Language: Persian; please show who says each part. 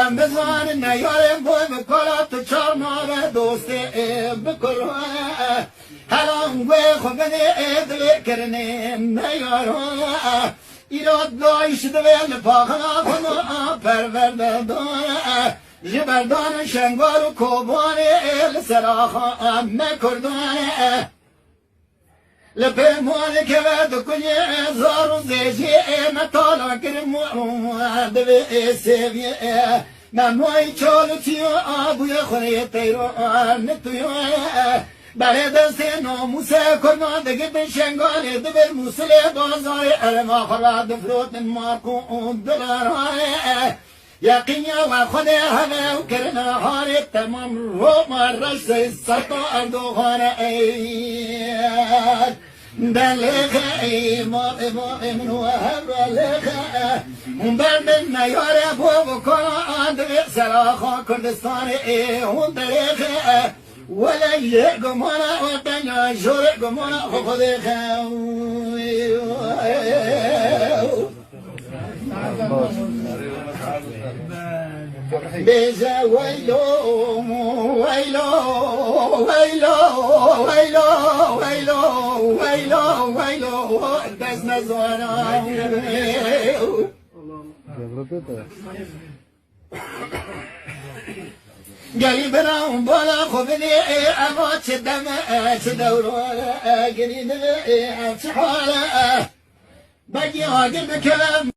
Speaker 1: بزن نیارم بوی بکلا تو چار نار دوست بکلا هلان گوی خوب دل کرنه نیارم ایراد لایش دویل پاخنا خنا پرورده داره جبردان شنگار و کوبان لسراخا مکردانه لپیمان که ود کنی زارو زیجی مطالا کرم دوی سیوی نموی چالو تیو آبوی خونه تیرو نتویو برای دست ناموسه کرمان دگه به شنگانه دبر موسله بازار علما خراد فروت مارکون دلارانه یقینا و خود همه و کرنا هاری تمام رو مرش سطا اردوخانه اید دلخه ای ما منو هر لخه اون بردن نیاره بو بکن دوی سراخا کردستان ای اون دلخه ولا يقمنا وطنيا شو يقمنا خذ بيزا ويلو ويلو ويلو ويلو ويلو ويلو ويلو دزنا زوانا گلی برام بالا خوبنی اما چه دمه چه دوره گلی نه چه حاله بگی آگل بکرم